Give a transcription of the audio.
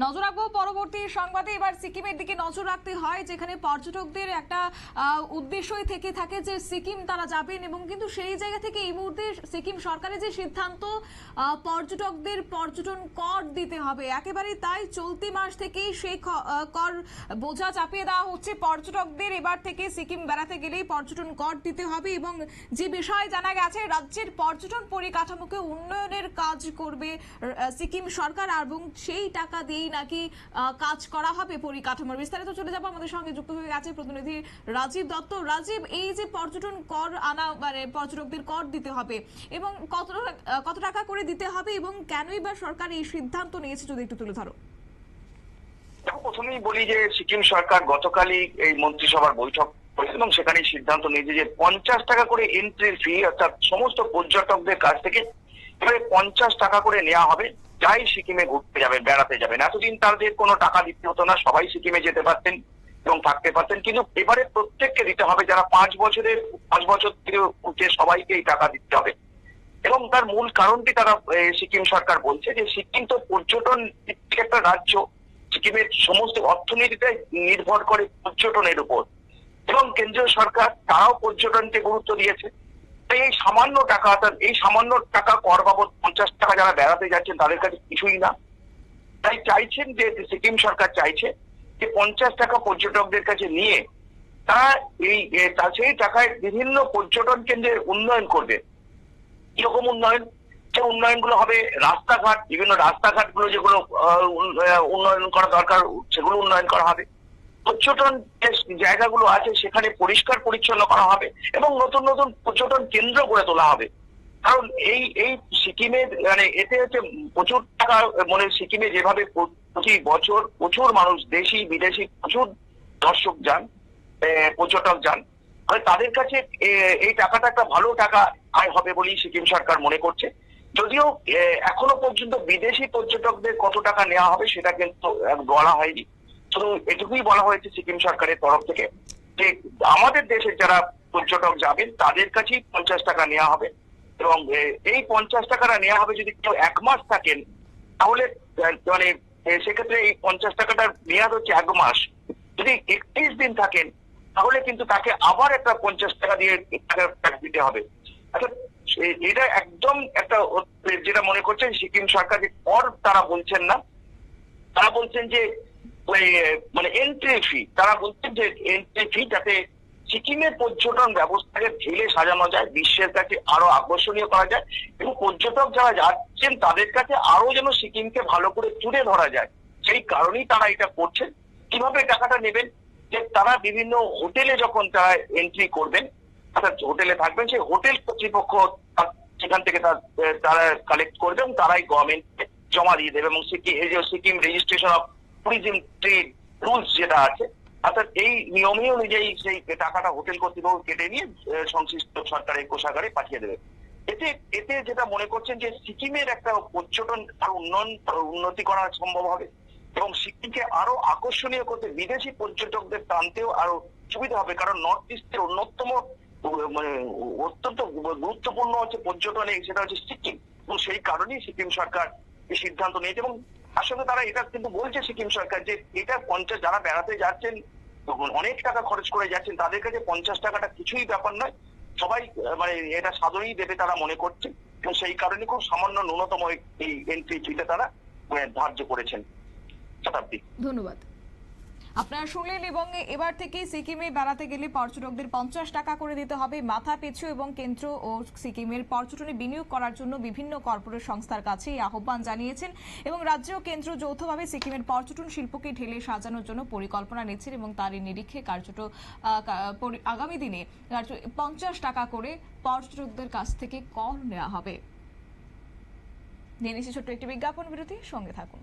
নজর রাখবো পরবর্তী সংবাদে। এবার সিকিমের দিকে নজর রাখতে হয়, যেখানে পর্যটকদের একটা উদ্দেশ্যই থেকে থাকে যে সিকিম তারা যাবেন, এবং কিন্তু সেই জায়গা থেকে এই মুহূর্তে সিকিম সরকারের যে সিদ্ধান্ত পর্যটকদের পর্যটন কর দিতে হবে, একেবারে তাই চলতি মাস থেকেই সেই কর বোঝা চাপিয়ে দেওয়া হচ্ছে পর্যটকদের। এবার থেকে সিকিম বেড়াতে গেলেই পর্যটন কর দিতে হবে, এবং যে বিষয় জানা গেছে রাজ্যের পর্যটন পরিকাঠামোকে উন্নয়নের কাজ করবে সিকিম সরকার, এবং সেই টাকা দিয়েই নাকি কাজ করা হবে পরিকাঠামোর। বিস্তারিত চলে যাবো, আমাদের সঙ্গে যুক্ত হয়ে গেছে প্রতিনিধি রাজীব দত্ত। রাজীব, এই যে পর্যটন কর আনা, মানে পর্যটকদের কর দিতে হবে, এবং কত টাকা করে দিতে হবে, এবং কেনই বা সরকার এই সিদ্ধান্ত নিয়েছে, যদি একটু তুলে ধরো। প্রথমেই বলি যে সিকিম সরকার গতকালই এই মন্ত্রিসভার বৈঠক করেছে এবং সেখানে সিদ্ধান্ত নিয়েছে যে 50 টাকা করে এন্ট্রি ফি, অর্থাৎ সমস্ত পর্যটকদের কাছ থেকে এবারে 50 টাকা করে নেওয়া হবে। যাই সিকিমে ঘুরতে যাবেন, বেড়াতে যাবেন, এতদিন তাদের কোনো টাকা দিতে হতো না, সবাই সিকিমে যেতে পারতেন এবং থাকতে পারতেন, কিন্তু এবারে প্রত্যেককে দিতে হবে। যারা 5 বছর থেকে উঠে সবাইকে এই টাকা দিতে হবে। এবং তার মূল কারণটি তারা সিকিম সরকার বলছে যে সিকিম তো পর্যটন ভিত্তিক একটা রাজ্য, সিকিমের সমস্ত অর্থনীতিটাই নির্ভর করে পর্যটনের উপর, এবং কেন্দ্রীয় সরকার তারাও পর্যটনকে গুরুত্ব দিয়েছে। তাই এই সামান্য টাকা কর বাবদ 50 টাকা যারা বেড়াতে যাচ্ছেন তাদের কাছে কিছুই না। তাই চাইছেন যে সিকিম সরকার চাইছে যে 50 টাকা পর্যটকদের কাছে নিয়ে তারা সেই টাকায় বিভিন্ন পর্যটন কেন্দ্রের উন্নয়ন করবে। কিরকম উন্নয়ন? যে উন্নয়নগুলো হবে রাস্তাঘাট, বিভিন্ন রাস্তাঘাট গুলো যেগুলো উন্নয়ন করা দরকার সেগুলো উন্নয়ন করা হবে। পর্যটন জায়গাগুলো আছে সেখানে পরিষ্কার পরিচ্ছন্ন করা হবে এবং নতুন নতুন পর্যটন কেন্দ্র গড়ে তোলা হবে। কারণ এই সিকিমের মানে এতে হচ্ছে প্রচুর টাকা, মানে সিকিমে যেভাবে প্রতি বছর প্রচুর মানুষ, দেশি বিদেশি প্রচুর দর্শক যান, পর্যটক যান, তাদের কাছে এই টাকাটা একটা ভালো টাকা আয় হবে বলেই সিকিম সরকার মনে করছে। যদিও এখনো পর্যন্ত বিদেশি পর্যটকদের কত টাকা নেওয়া হবে সেটা কিন্তু বলা হয়নি। শুধু এটুকুই বলা হয়েছে সিকিম সরকারের তরফ থেকে যে আমাদের দেশের যারা পর্যটক যাবেন তাদের কাছেই 50 টাকা নেওয়া হবে, এবং এই 50 টাকাটা নেওয়া হবে যদি কেউ 1 মাস থাকেন, তাহলে মানে সেক্ষেত্রে এই 50 টাকাটার মেয়াদ হচ্ছে 1 মাস। যদি 31 দিন থাকেন তাহলে কিন্তু তাকে আবার একটা 50 টাকা দিয়ে দিতে হবে। আচ্ছা, এটা একদম একটা যেটা মনে করছেন সিকিম সরকার যে কর তারা বলছেন না, তারা বলছেন যে মানে এন্ট্রি ফি, তারা বলছেন যে এন্ট্রি ফি যাতে সিকিমের পর্যটন ব্যবস্থাকে ঢেলে সাজানো যায়, বিশ্বের কাছে আরো আকর্ষণীয় করা যায়, এবং পর্যটক যারা যাচ্ছেন তাদের কাছে আরো যেন সিকিমকে ভালো করে তুলে ধরা যায়, সেই কারণেই তারা এটা করছেন। কিভাবে টাকাটা নেবেন? যে তারা বিভিন্ন হোটেলে যখন তারা এন্ট্রি করবেন, অর্থাৎ হোটেলে থাকবেন, সেই হোটেল কর্তৃপক্ষ সেখান থেকে তারা কালেক্ট করবে এবং তারাই গভর্নমেন্টকে জমা দিয়ে দেবে। এবং Sikkim registration of tourism trade rules যেটা আছে, অর্থাৎ এই নিয়মে অনুযায়ী সেই টাকাটা হোটেল কর্তৃপক্ষ কেটে নিয়ে সংশ্লিষ্ট সরকারের কোষাগারে পাঠিয়ে দেবে। এতে যেটা মনে করছেন যে সিকিমের একটা পর্যটন আরো উন্নতি করা সম্ভব হবে, এবং সিকিমকে আরো আকর্ষণীয় করতে বিদেশি পর্যটকদের টানতেও আরো সুবিধা হবে। কারণ নর্থ ইস্টের অন্যতম মানে অত্যন্ত গুরুত্বপূর্ণ হচ্ছে পর্যটনে, সেটা হচ্ছে সিকিম, এবং সেই কারণেই সিকিম সরকার এই সিদ্ধান্ত নিয়েছে। এবং আসলে তারা এটা কিন্তু বলছে সিকিম সরকার যে এটা 50 যারা বেড়াতে যাচ্ছেন অনেক টাকা খরচ করে যাচ্ছেন তাদের কাছে 50 টাকাটা কিছুই ব্যাপার নয়, সবাই মানে এটা সাদরেই দেবে তারা মনে করছে, এবং সেই কারণে খুব সামান্য ন্যূনতম এই এন্ট্রি ফিটা তারা ধার্য করেছেন। শতাব্দী, ধন্যবাদ। আপনারা শুনলেন, এবং এবার থেকে সিকিমে বেড়াতে গেলে পর্যটকদের 50 টাকা করে দিতে হবে মাথা পিছু, এবং কেন্দ্র ও সিকিমের পর্যটনে বিনিয়োগ করার জন্য বিভিন্ন কর্পোরেট সংস্থার কাছে এই আহ্বান জানিয়েছেন, এবং রাজ্য ও কেন্দ্র যৌথভাবে সিকিমের পর্যটন শিল্পকে ঢেলে সাজানোর জন্য পরিকল্পনা নিচ্ছেন, এবং তারই নিরীক্ষে কার্যত আগামী দিনে 50 টাকা করে পর্যটকদের কাছ থেকে কর নেওয়া হবে। নিয়ে নিচ্ছি ছোট্ট একটি বিজ্ঞাপন বিরতি, সঙ্গে থাকুন।